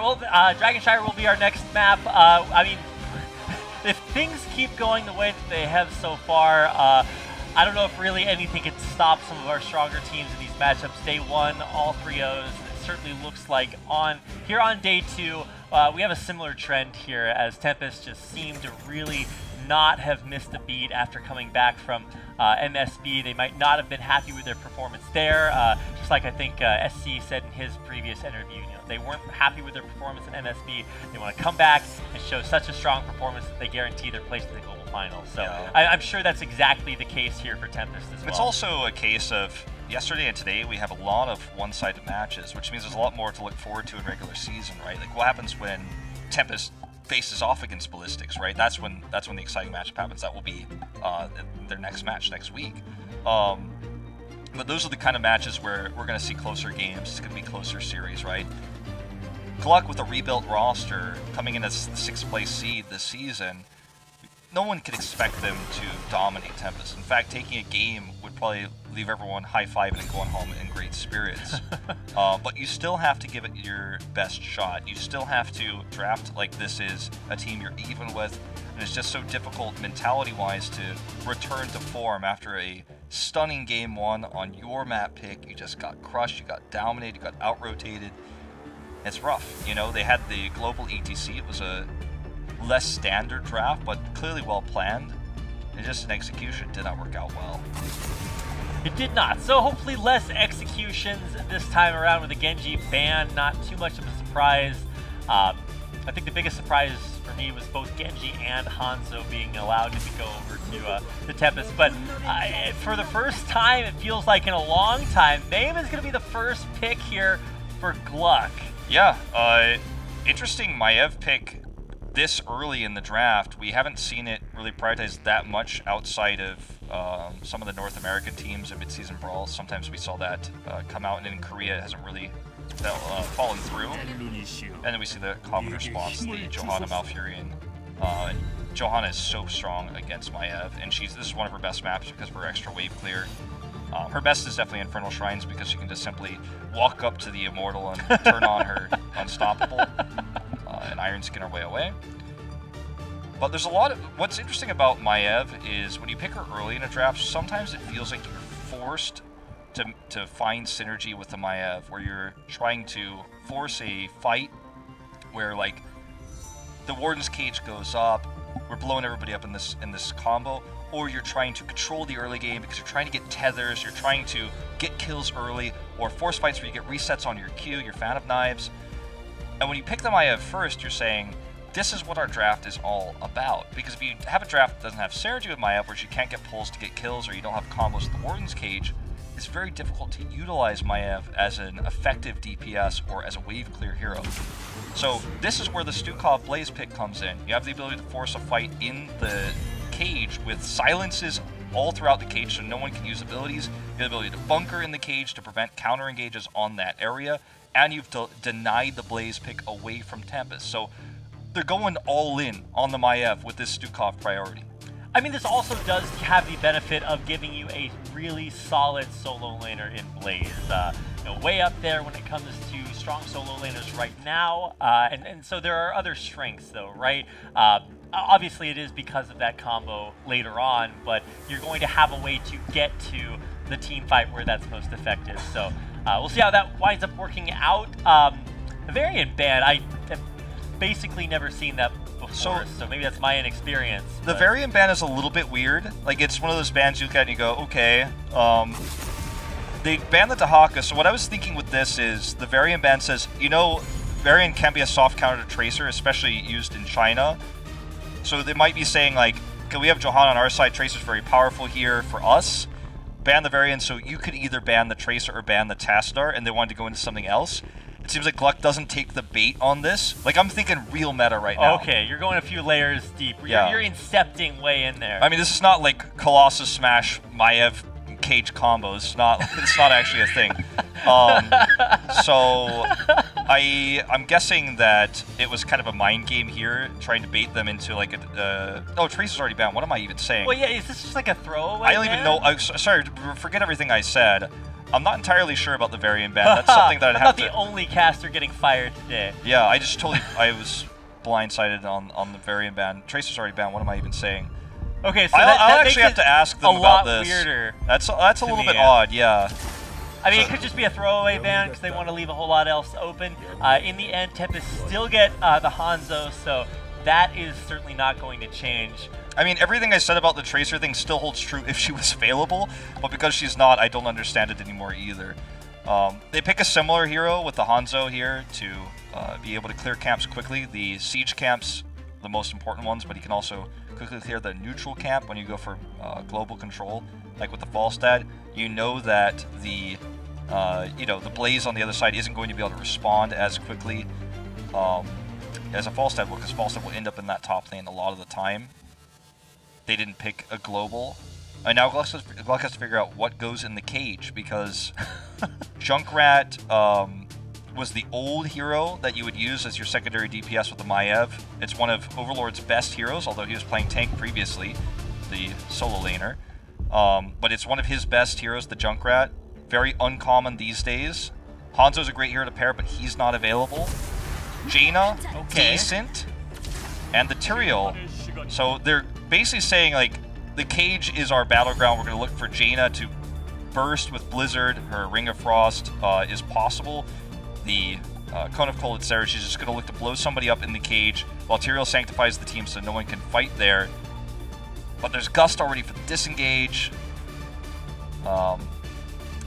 Well, Dragonshire will be our next map. I mean, if things keep going the way that they have so far, I don't know if really anything can stop some of our stronger teams in these matchups. Day 1, all 3-0s. It certainly looks like here on day 2, we have a similar trend here as Tempest just seemed to really not have missed a beat after coming back from MSB. They might not have been happy with their performance there. Just like I think SC said in his previous interview, you know, they weren't happy with their performance in MSB. They want to come back and show such a strong performance that they guarantee their place in the global finals. So yeah. I'm sure that's exactly the case here for Tempest as well. It's also a case of yesterday and today we have a lot of one-sided matches, which means there's a lot more to look forward to in regular season, right? Like what happens when Tempest faces off against Ballistics, right? That's when the exciting matchup happens. That will be their next match next week. But those are the kind of matches where we're going to see closer games. It's going to be closer series, right? GLuck with a rebuilt roster coming in as the 6th place seed this season, no one could expect them to dominate Tempest. In fact, taking a game would probably leave everyone high-fiving and going home in great spirits. But you still have to give it your best shot. You still have to draft like this is a team you're even with, and it's just so difficult mentality-wise to return to form after a stunning game 1 on your map pick. You just got crushed, you got dominated, you got out-rotated. It's rough. You know, they had the global ETC. It was a less standard draft, but clearly well planned. And just an execution did not work out well. It did not. So hopefully less executions this time around with the Genji ban. Not too much of a surprise. I think the biggest surprise for me was both Genji and Hanzo being allowed to go over to the Tempest. But for the first time, it feels like in a long time, Mayhem is going to be the first pick here for GLuck. Yeah, interesting Maiev pick this early in the draft. We haven't seen it really prioritized that much outside of some of the North American teams in mid-season brawls. Sometimes we saw that come out, and in Korea it hasn't really fallen through. And then we see the common response, the Johanna Malfurion. Johanna is so strong against Maiev, and this is one of her best maps because of her extra wave clear. Her best is definitely Infernal Shrines because she can just simply walk up to the Immortal and turn on her Unstoppable and Iron Skin her way away. But there's a lot of... What's interesting about Maiev is when you pick her early in a draft, sometimes it feels like you're forced to find synergy with the Maiev, where you're trying to force a fight where, like, the Warden's Cage goes up, we're blowing everybody up in this combo, or you're trying to control the early game because you're trying to get tethers, you're trying to get kills early, or force fights where you get resets on your Q, your Fan of Knives. And when you pick the Maiev first, you're saying, this is what our draft is all about. Because if you have a draft that doesn't have synergy with Maiev, where you can't get pulls to get kills, or you don't have combos with the Warden's Cage, it's very difficult to utilize Maiev as an effective DPS or as a wave clear hero. So this is where the Stukov Blaze pick comes in. You have the ability to force a fight in the cage with silences all throughout the cage so no one can use abilities. You have the ability to bunker in the cage to prevent counter engages on that area, and you've denied the Blaze pick away from Tempest. So they're going all in on the Maiev with this Stukov priority. I mean, this also does have the benefit of giving you a really solid solo laner in Blaze. You know, way up there when it comes to strong solo laners right now. And so there are other strengths, though, right? Obviously, it is because of that combo later on, but you're going to have a way to get to the team fight where that's most effective. So we'll see how that winds up working out. The variant ban, I have basically never seen that before, so maybe that's my inexperience. The variant ban is a little bit weird. Like, it's one of those bans you look at and you go, okay. They banned the Dahaka, so what I was thinking with this is the variant ban says, you know, variant can be a soft counter to Tracer, especially used in China. So they might be saying, like, okay, we have Johanna on our side, Tracer's very powerful here for us. Ban the variant so you could either ban the Tracer or ban the Tassadar, and they wanted to go into something else. It seems like GLuck doesn't take the bait on this. Like, I'm thinking real meta right now. Okay, you're going a few layers deep. Yeah. You're incepting way in there. I mean, this is not like Colossus Smash Maiev cage combos. It's not actually a thing. So I'm guessing that it was kind of a mind game here, trying to bait them into like a... oh, Tracer's already banned. What am I even saying? Well, yeah, is this just like a throwaway? I don't even know. Sorry, forget everything I said. I'm not entirely sure about the variant ban. That's something that I'd I'm have not the only caster getting fired today. Yeah, I was blindsided on the variant ban. Tracer's already banned. What am I even saying? Okay, so I'll that actually have to ask them about this. Weirder. That's a little bit odd, yeah. I mean, it could just be a throwaway ban because they want to leave a whole lot else open. In the end, Tempest still get the Hanzo, so that is certainly not going to change. I mean, everything I said about the Tracer thing still holds true if she was available, but because she's not, I don't understand it anymore either. They pick a similar hero with the Hanzo here to be able to clear camps quickly. The siege camps, the most important ones, but he can also quickly clear the neutral camp when you go for global control, like with the Falstad. You know that the the Blaze on the other side isn't going to be able to respond as quickly as a Falstad will, because Falstad will end up in that top lane a lot of the time. They didn't pick a global. And now GLuck has to figure out what goes in the cage, because Junkrat was the old hero that you would use as your secondary DPS with the Maiev. It's one of Overlord's best heroes, although he was playing tank previously, the solo laner. But it's one of his best heroes, the Junkrat. Very uncommon these days. Hanzo's a great hero to pair, but he's not available. Jaina, decent. And the Tyrael. So they're basically saying, like, the cage is our battleground. We're going to look for Jaina to burst with Blizzard. Her Ring of Frost is possible. The Cone of Cold, etc. She's just going to look to blow somebody up in the cage while Tyrael sanctifies the team so no one can fight there. But there's Gust already for the disengage.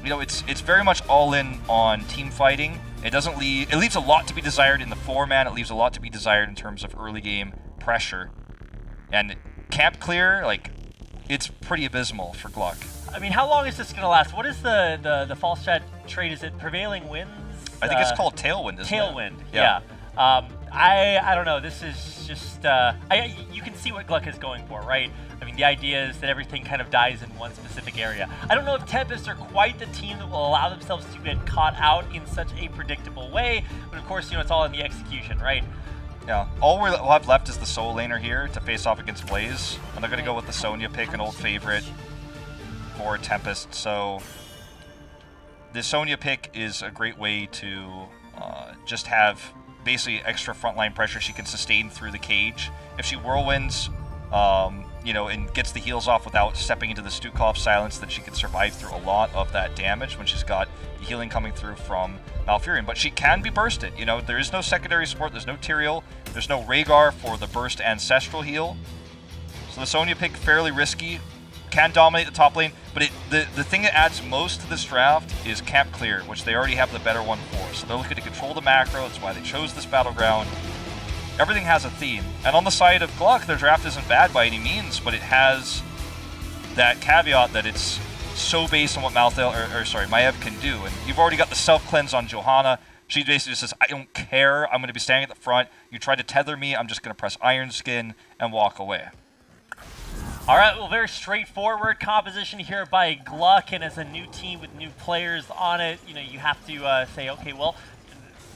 It's very much all in on team fighting. It leaves a lot to be desired in the 4-man. It leaves a lot to be desired in terms of early game pressure. And camp clear, like, it's pretty abysmal for GLuck. I mean, how long is this going to last? What is the false strat trait? Is it Prevailing Winds? I think it's called Tailwind, isn't it? Tailwind, yeah. I don't know. This is just... you can see what GLuck is going for, right? I mean, the idea is that everything kind of dies in one specific area. I don't know if Tempest are quite the team that will allow themselves to get caught out in such a predictable way, but of course, it's all in the execution, right? Yeah, all we'll have left is the solo laner here to face off against Blaze, and they're going to go with the Sonya pick, an old favorite for Tempest. So the Sonya pick is a great way to just have basically extra frontline pressure she can sustain through the cage. If she whirlwinds, and gets the heals off without stepping into the Stukov silence, then she can survive through a lot of that damage when she's got the healing coming through from Malfurion. But she can be bursted. There is no secondary support, there's no Tyrael, there's no Rhaegar for the burst ancestral heal. So the Sonya pick, fairly risky, can dominate the top lane, but the thing that adds most to this draft is camp clear, which they already have the better one for. So they're looking to control the macro, that's why they chose this battleground. Everything has a theme. And on the side of GLuck, their draft isn't bad by any means, but it has that caveat that it's so based on what Maiev can do. And you've already got the self-cleanse on Johanna. She basically just says, I don't care, I'm going to be standing at the front. You try to tether me, I'm just going to press Iron Skin and walk away. All right, well, very straightforward composition here by GLuck, and as a new team with new players on it, you have to say, okay, well,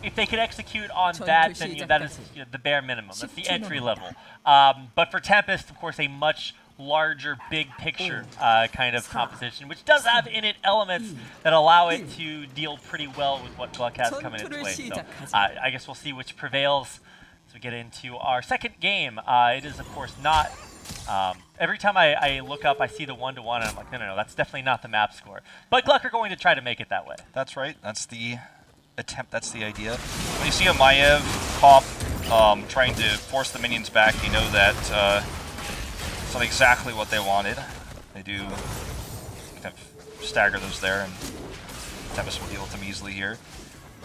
if they could execute on that, then that is the bare minimum. That's the entry level. But for Tempest, of course, a much larger, big picture kind of composition, which does have in it elements that allow it to deal pretty well with what GLuck has coming its way. So I guess we'll see which prevails as we get into our second game. It is, of course, not... every time I look up, I see the 1-1, and I'm like, no, that's definitely not the map score. But GLuck are going to try to make it that way. That's right. That's the attempt. That's the idea. When you see a Maiev pop trying to force the minions back, you know that it's not exactly what they wanted. They do kind of stagger those there, and Tempest will deal with them easily here.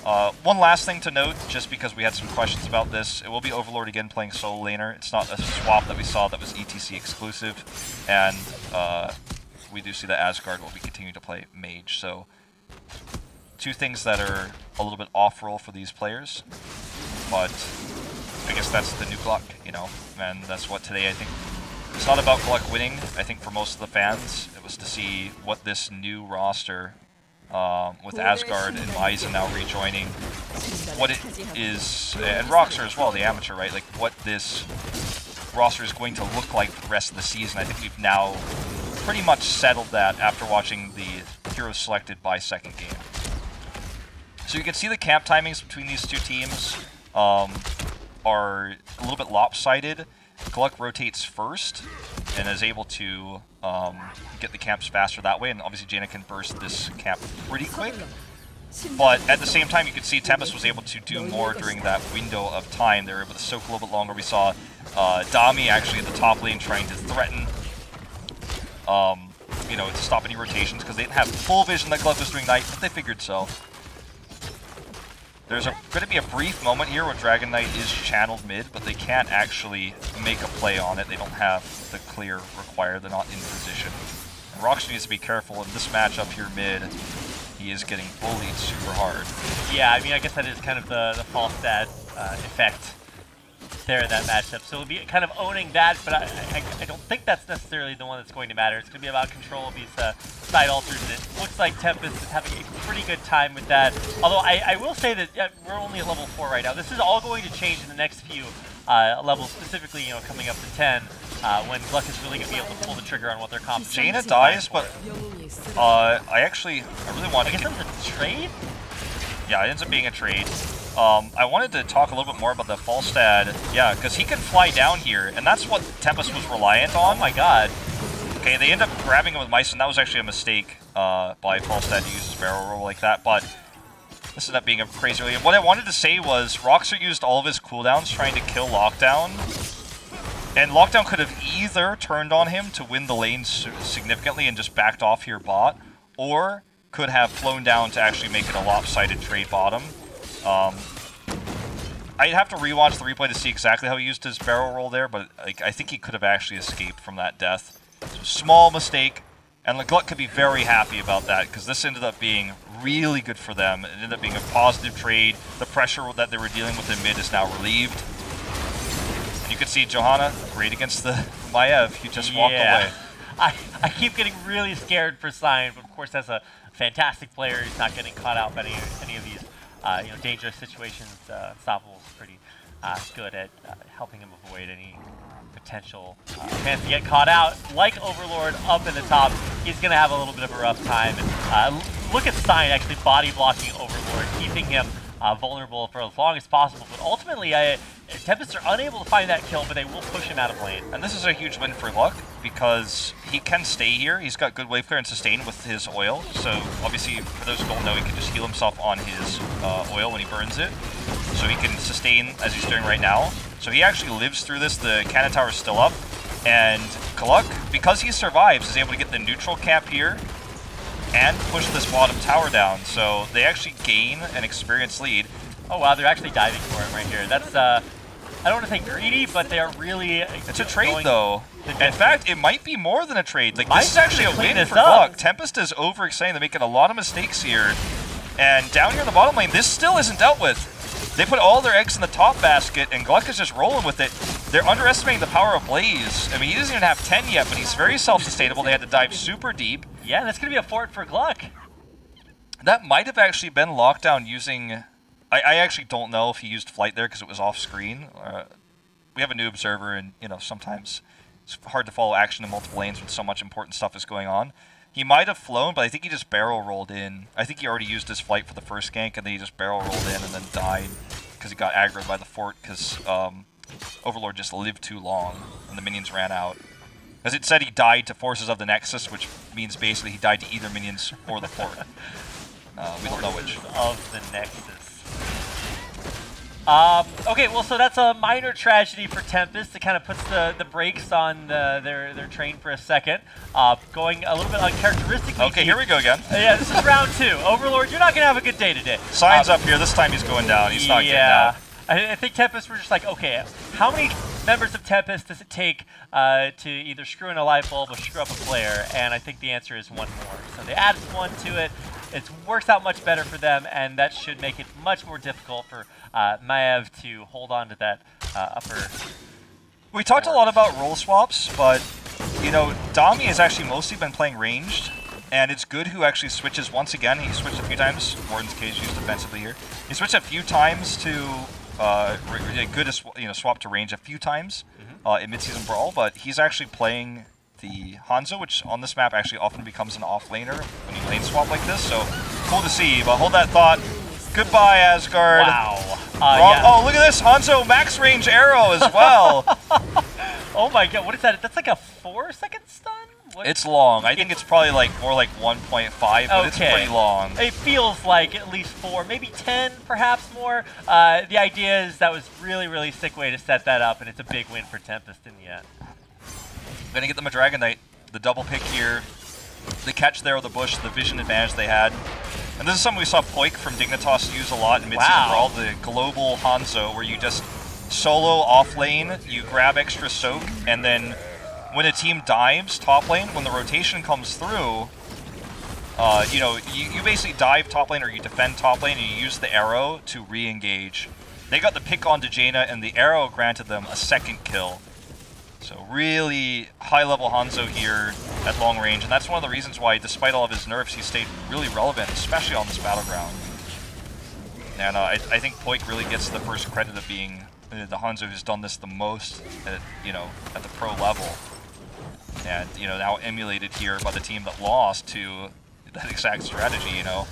One last thing to note, just because we had some questions about this, it will be Overlord again playing solo laner. It's not a swap that we saw that was ETC exclusive, and we do see that Asgard will be continuing to play mage. So two things that are a little bit off-roll for these players, but I guess that's the new GLuck, and that's what today, I think, it's not about GLuck winning. I think for most of the fans, it was to see what this new roster, with Asgard and Liza now rejoining, what it is, and Roxer as well, the amateur, right? Like, what this roster is going to look like for the rest of the season. I think we've now pretty much settled that after watching the heroes selected by second game. So you can see the camp timings between these two teams are a little bit lopsided. GLuck rotates first and is able to get the camps faster that way, and obviously Jaina can burst this camp pretty quick. But at the same time, you can see Tempest was able to do more during that window of time. They were able to soak a little bit longer. We saw Dami actually in the top lane trying to threaten, you know, to stop any rotations because they didn't have full vision that GLuck was doing Knight, but they figured so. There's going to be a brief moment here where Dragon Knight is channeled mid, but they can't actually make a play on it. They don't have the clear required. They're not in position. And Rox needs to be careful in this matchup here mid. He is getting bullied super hard. Yeah, I mean, I guess that is kind of the false stat effect there in that matchup. So it'll be kind of owning that, but I don't think that's necessarily the one that's going to matter. It's going to be about control of these side alters, and it looks like Tempest is having a pretty good time with that. Although I will say that we're only at level 4 right now. This is all going to change in the next few levels, specifically, you know, coming up to 10, when GLuck is really going to be able to pull the trigger on what their comp is. Jaina dies, but I really want to get... I guess that was a trade? Yeah, it ends up being a trade. I wanted to talk a little bit more about the Falstad. Yeah, because he can fly down here, and that's what Tempest was reliant on. Oh my god. Okay, they end up grabbing him with Mice, and that was actually a mistake by Falstad to use his barrel roll like that, but this ended up being a crazy early. What I wanted to say was Roxer used all of his cooldowns trying to kill Lockdown, and Lockdown could have either turned on him to win the lane significantly and just backed off here bot, or could have flown down to actually make it a lopsided trade bottom. I'd have to rewatch the replay to see exactly how he used his barrel roll there, but like, I think he could have actually escaped from that death. So small mistake, and GLuck could be very happy about that, because this ended up being really good for them. It ended up being a positive trade. The pressure that they were dealing with in mid is now relieved. And you can see Johanna, great against the Maiev, he just walked away. I keep getting really scared for Sign, but of course as a fantastic player, he's not getting caught out by any of these you know, dangerous situations. Unstoppable is pretty good at helping him avoid any potential chance to get caught out. Like Overlord up in the top, he's going to have a little bit of a rough time. And, look at Sign actually body blocking Overlord, keeping him vulnerable for as long as possible. But ultimately, Tempest are unable to find that kill, but they will push him out of lane. And this is a huge win for GLuck, because he can stay here. He's got good wave clear and sustain with his oil. So obviously, for those who don't know, he can just heal himself on his oil when he burns it. So he can sustain as he's doing right now. So he actually lives through this. The cannon tower is still up. And GLuck, because he survives, is able to get the neutral camp here and push this bottom tower down. So they actually gain an experience lead. Oh wow, they're actually diving for him right here. That's, I don't want to say greedy, but they are really... It's a trade, though. In fact, it might be more than a trade. Like, this is actually a win for GLuck. Tempest is overextending. They're making a lot of mistakes here. And down here in the bottom lane, this still isn't dealt with. They put all their eggs in the top basket, and GLuck is just rolling with it. They're underestimating the power of Blaze. I mean, he doesn't even have 10 yet, but he's very self-sustainable. They had to dive super deep. Yeah, that's going to be a fort for GLuck. That might have actually been Lockdown using... I actually don't know if he used Flight there because it was off-screen. We have a new observer, and, you know, sometimes it's hard to follow action in multiple lanes when so much important stuff is going on. He might have flown, but I think he just barrel rolled in. I think he already used his Flight for the first gank, and then he just barrel rolled in and then died because he got aggroed by the fort because Overlord just lived too long and the minions ran out. As it said, he died to Forces of the Nexus, which means basically he died to either minions or the fort. We don't know which. Of the Nexus. Okay, well, so that's a minor tragedy for Tempest. It kind of puts the brakes on their train for a second. Going a little bit uncharacteristically. Okay, here we go again. Yeah, this is round 2. Overlord, you're not going to have a good day today. Sign's up here. This time he's going down. He's not getting out. I think Tempest were just like, okay, how many members of Tempest does it take to either screw in a light bulb or screw up a player? And I think the answer is one more. So they added one to it. It works out much better for them, and that should make it much more difficult for Maiev to hold on to that upper... We talked a lot about role swaps, but, you know, Dami has actually mostly been playing ranged, and it's good who actually switches once again. He switched a few times. Morden's case used defensively here. He switched a few times to swap to range a few times in mid-season brawl, but he's actually playing the Hanzo, which on this map actually often becomes an off-laner when you lane swap like this, so cool to see, but hold that thought. Goodbye, Asgard. Wow. Yeah. Oh, look at this, Hanzo max range arrow as well. Oh my god, what is that? That's like a 4-second stun? What? It's long. I think it's probably like more like 1.5, but it's pretty long. It feels like at least 4, maybe 10, perhaps more. The idea is that was really, really sick way to set that up, and it's a big win for Tempest in the end. Gonna get them a Dragon Knight. The double pick here. The catch there with the bush, the vision advantage they had. And this is something we saw Poik from Dignitas use a lot in mid-season Brawl, the global Hanzo, where you just solo off lane, you grab extra soak, and then when a team dives top lane, when the rotation comes through, you know, you basically dive top lane or you defend top lane and you use the arrow to re-engage. They got the pick onto Jaina and the arrow granted them a second kill. So really high-level Hanzo here at long range, and that's one of the reasons why, despite all of his nerfs, he stayed really relevant, especially on this battleground. And I think Poik really gets the first credit of being the Hanzo who's done this the most, at, you know, at the pro level. And, you know, now emulated here by the team that lost to that exact strategy, you know.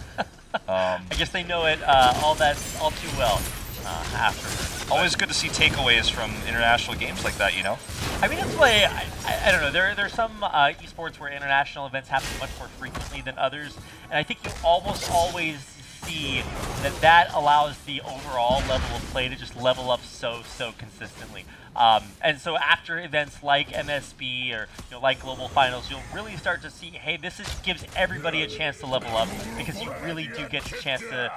I guess they know it all too well afterwards. Always good to see takeaways from international games like that, you know. I mean, that's why, I don't know, there's some esports where international events happen much more frequently than others, and I think you almost always see that allows the overall level of play to just level up so consistently. And so after events like MSB or like Global Finals, you'll really start to see, hey, gives everybody a chance to level up, because you really do get the chance to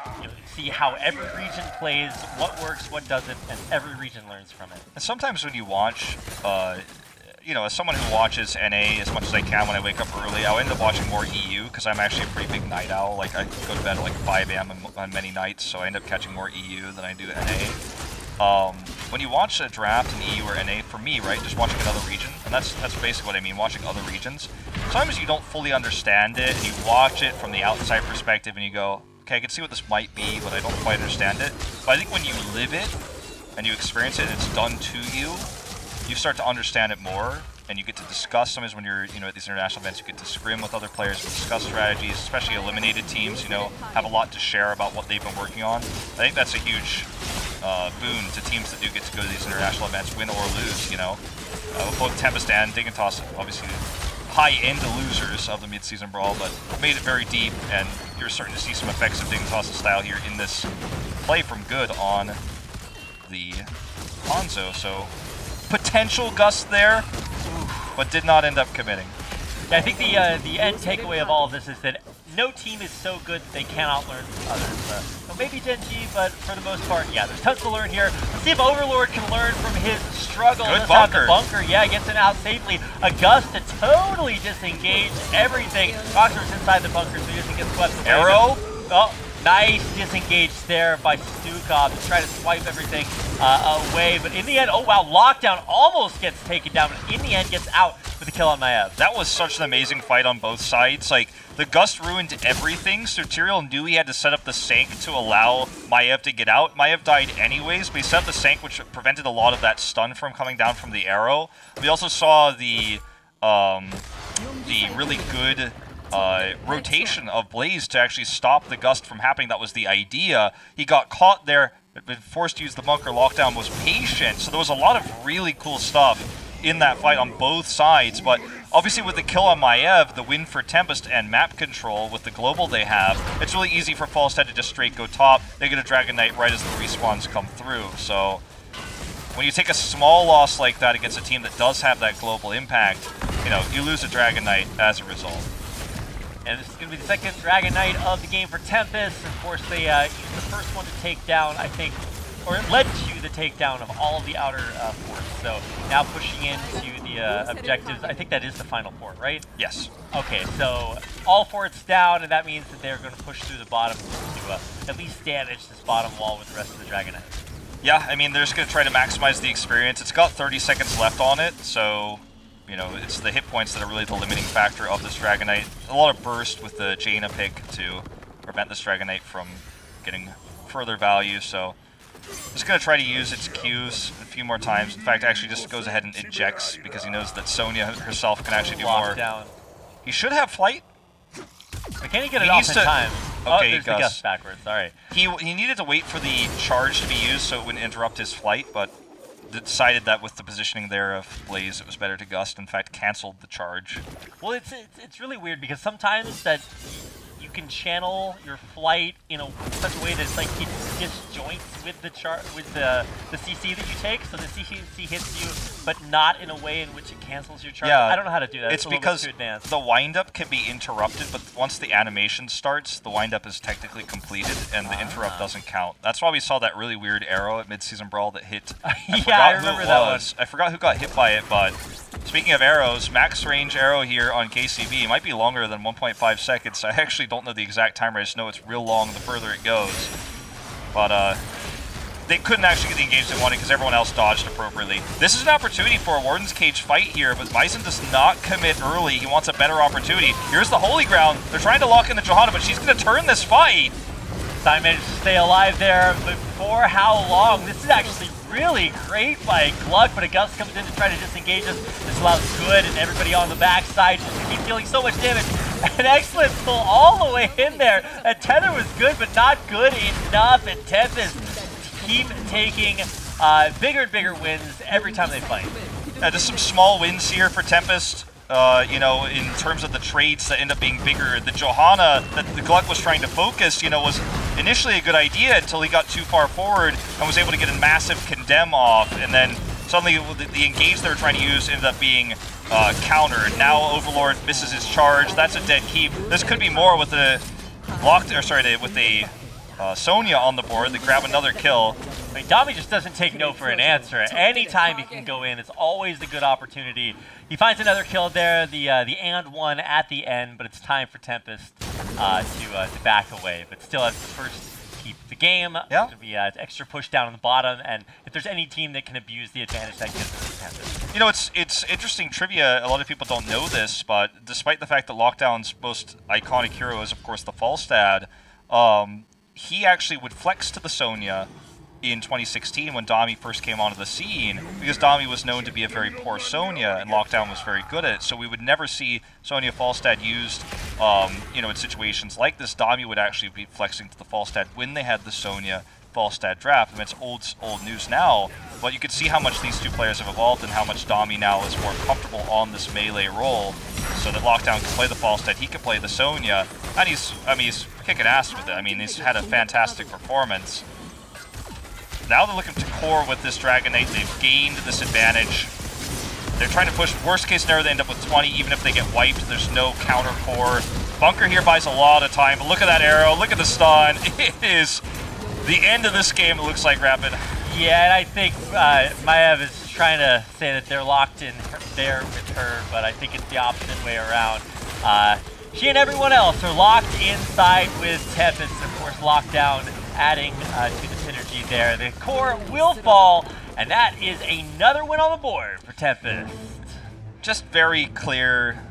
see how every region plays, what works, what doesn't, and every region learns from it. And sometimes when you watch, as someone who watches NA as much as I can when I wake up early, I'll end up watching more EU because I'm actually a pretty big night owl. Like, I go to bed at like 5 a.m. on many nights, so I end up catching more EU than I do NA. When you watch a draft in EU or NA, for me, right, just watching another region, and that's basically what I mean, watching other regions, sometimes you don't fully understand it, and you watch it from the outside perspective, and you go, okay, I can see what this might be, but I don't quite understand it. But I think when you live it, and you experience it, and it's done to you, you start to understand it more, and you get to discuss. Sometimes when you're, at these international events, you get to scrim with other players, discuss strategies, especially eliminated teams, have a lot to share about what they've been working on. I think that's a huge boon to teams that do get to go to these international events, win or lose, both Tempest and Dignitas, obviously high-end losers of the mid-season brawl, but made it very deep, and you're starting to see some effects of Dignitas' style here in this play from good on the Hanzo. So potential gust there, but did not end up committing. Yeah, I think the end takeaway of all of this is that no team is so good that they cannot learn from others. Maybe Genji, but for the most part, yeah, there's tons to learn here. Let's see if Overlord can learn from his struggle. Good bunker. Bunker, yeah, gets it out safely. Augusta totally disengaged everything. Roxor's inside the bunker, so he doesn't get swept away. Arrow? Oh, nice disengage there by Stukov to try to swipe everything away. But in the end, oh wow, Lockdown almost gets taken down, but in the end gets out with a kill on Maev. That was such an amazing fight on both sides. Like, the gust ruined everything, so Tyrael knew he had to set up the Sank to allow Maev to get out. Maev died anyways, but he set up the Sank, which prevented a lot of that stun from coming down from the arrow. We also saw the really good rotation of Blaze to actually stop the gust from happening. That was the idea. He got caught there, been forced to use the bunker. Lockdown was patient, so there was a lot of really cool stuff in that fight on both sides. But obviously with the kill on Maev, the win for Tempest and map control with the global they have, it's really easy for Falstad to just straight go top. They get a Dragon Knight right as the respawns come through. So when you take a small loss like that against a team that does have that global impact, you lose a Dragon Knight as a result. And this is going to be the second Dragon Knight of the game for Tempest. Of course, they used the first one to take down, I think, or it led to the takedown of all of the outer forts. So now pushing into the objectives. I think that is the final port, right? Yes. Okay, so all forts down, and that means that they're going to push through the bottom to at least damage this bottom wall with the rest of the Dragon Knight. Yeah, I mean, they're just going to try to maximize the experience. It's got 30 seconds left on it, so it's the hit points that are really the limiting factor of this Dragon Knight. A lot of burst with the Jaina pick to prevent this Dragon Knight from getting further value, so Just going to try to use its Qs a few more times. In fact, actually just goes ahead and ejects because he knows that Sonya herself can actually do more. Down. He should have flight. But can he get it off in time? Okay, there's the gust backwards. Sorry. He needed to wait for the charge to be used so it wouldn't interrupt his flight, but decided that with the positioning there of Blaze, it was better to gust. In fact, canceled the charge. Well, it's really weird because sometimes that you can channel your flight in such a way that it's like it disjoints with the CC that you take, so the CC hits you, but not in a way in which it cancels your charge. Yeah, I don't know how to do that. It's because the windup can be interrupted, but once the animation starts, the windup is technically completed, and the interrupt doesn't count. That's why we saw that really weird arrow at Mid-Season Brawl that hit. I remember that one. I forgot who got hit by it, but speaking of arrows, max range arrow here on KCB might be longer than 1.5 seconds. I actually don't know the exact timer. I just know it's real long the further it goes. But they couldn't actually get the engage they wanted because everyone else dodged appropriately. This is an opportunity for a Warden's Cage fight here, but Bison does not commit early. He wants a better opportunity. Here's the Holy Ground. They're trying to lock in the Johanna, but she's going to turn this fight. Stein managed to stay alive there, but for how long? This is actually really great by GLuck, but a gust comes in to try to disengage us. This allows Good and everybody on the backside just to keep dealing so much damage. An excellent pull all the way in there. That tether was good, but not good enough. And Tempest keep taking bigger and bigger wins every time they fight. Just some small wins here for Tempest. You know, in terms of the trades that end up being bigger. The Johanna that the GLuck was trying to focus, you know, was initially a good idea until he got too far forward and was able to get a massive condemn off, and then suddenly the engage they were trying to use ended up being countered. Now Overlord misses his charge. That's a dead keep. This could be more with a Sonya on the board. They grab another kill. I mean, Dami just doesn't take no for an answer. Anytime he can go in, it's always a good opportunity. He finds another kill there, the and one at the end, but it's time for Tempest to back away. But still has to first keep the game. Yeah. There's going to be an extra push down on the bottom, and if there's any team that can abuse the advantage, that gives it to Tempest. You know, it's interesting trivia. A lot of people don't know this, but despite the fact that Lockdown's most iconic hero is, of course, the Falstad, he actually would flex to the Sonya in 2016 when Dami first came onto the scene, because Dami was known to be a very poor Sonya and Lockdown was very good at it, so we would never see Sonya Falstad used you know, in situations like this. Dami would actually be flexing to the Falstad when they had the Sonya Falstad draft. I mean, it's old news now, but you could see how much these two players have evolved and how much Dami now is more comfortable on this melee role, so that Lockdown can play the Falstad, he can play the Sonya, and he's kicking ass with it. I mean, he's had a fantastic performance. Now they're looking to core with this Dragon Knight. They've gained this advantage. They're trying to push. Worst case scenario, they end up with 20, even if they get wiped. There's no counter core. Bunker here buys a lot of time, but look at that arrow. Look at the stun. It is the end of this game, it looks like, Rapid. Yeah, and I think Maev is trying to say that they're locked in there with her, but I think it's the opposite way around. She and everyone else are locked inside with Tempest, of course, Lockdown adding to the synergy there. The core will fall, and that is another win on the board for Tempest. Just very clear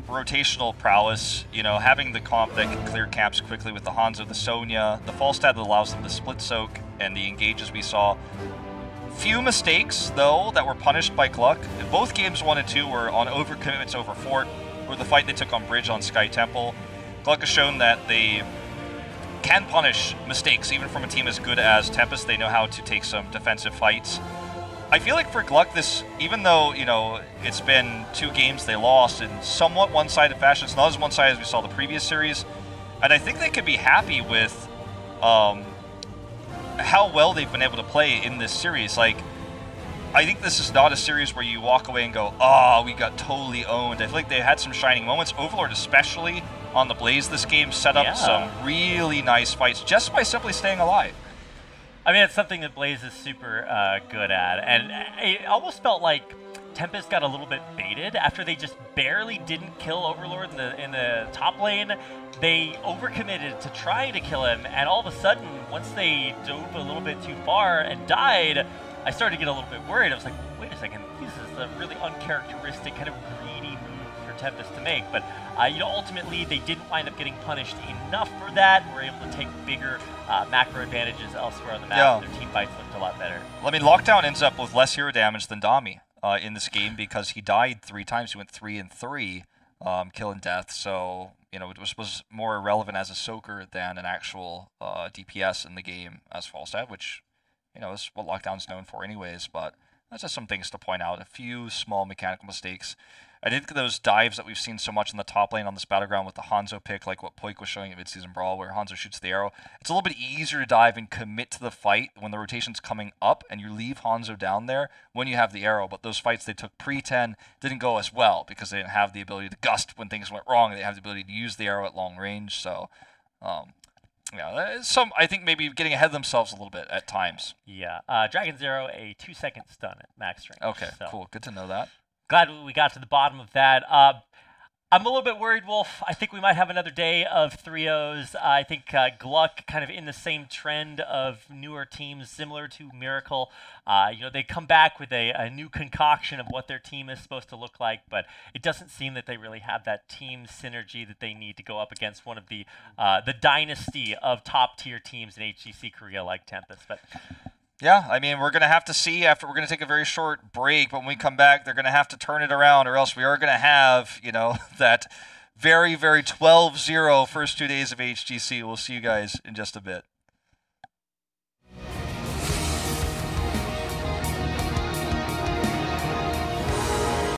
rotational prowess, you know, having the comp that can clear camps quickly with the Hanzo, the Sonya, the Falstad that allows them to split soak, and the engages we saw. Few mistakes, though, that were punished by GLuck. Both games 1 and 2 were on overcommitments over Fort, or the fight they took on Bridge on Sky Temple. GLuck has shown that they can punish mistakes, even from a team as good as Tempest. They know how to take some defensive fights. I feel like for GLuck, this, even though, you know, it's been 2 games they lost in somewhat one-sided fashion, it's not as one-sided as we saw the previous series, and I think they could be happy with how well they've been able to play in this series. Like, I think this is not a series where you walk away and go, oh, we got totally owned. I feel like they had some shining moments. Overlord especially on the Blaze this game set up some really nice fights just by simply staying alive. I mean, it's something that Blaze is super good at, and it almost felt like Tempest got a little bit baited after they just barely didn't kill Overlord in the top lane. They overcommitted to trying to kill him, and all of a sudden, once they dove a little bit too far and died, I started to get a little bit worried. I was like, wait a second, this is a really uncharacteristic, kind of greedy move for Tempest to make. But you know, ultimately they didn't wind up getting punished enough for that. Were able to take bigger macro advantages elsewhere on the map. Their team fights looked a lot better. Well, I mean, Lockdown ends up with less hero damage than Dami in this game because he died 3 times. He went 3 and 3, kill and death. So you know, it was more relevant as a soaker than an actual DPS in the game as Falstad, which, you know, is what Lockdown's known for anyways, but that's just some things to point out. A few small mechanical mistakes. I think those dives that we've seen so much in the top lane on this battleground with the Hanzo pick, like what Poik was showing at Midseason Brawl, where Hanzo shoots the arrow, it's a little bit easier to dive and commit to the fight when the rotation's coming up and you leave Hanzo down there when you have the arrow. But those fights they took pre-10 didn't go as well because they didn't have the ability to gust when things went wrong. They didn't have the ability to use the arrow at long range. So, yeah, I think maybe getting ahead of themselves a little bit at times. Yeah, Dragon Zero, a 2-second stun at max range. Okay, so cool. Good to know that. Glad we got to the bottom of that. I'm a little bit worried, Wolf. I think we might have another day of 3-0s. I think GLuck kind of in the same trend of newer teams, similar to Miracle. You know, they come back with a new concoction of what their team is supposed to look like, but it doesn't seem that they really have that team synergy that they need to go up against one of the dynasty of top-tier teams in HGC Korea like Tempest. But yeah, I mean, we're going to have to see after. We're going to take a very short break, but when we come back, they're going to have to turn it around, or else we are going to have, you know, that very, very 12-0 first 2 days of HGC. We'll see you guys in just a bit.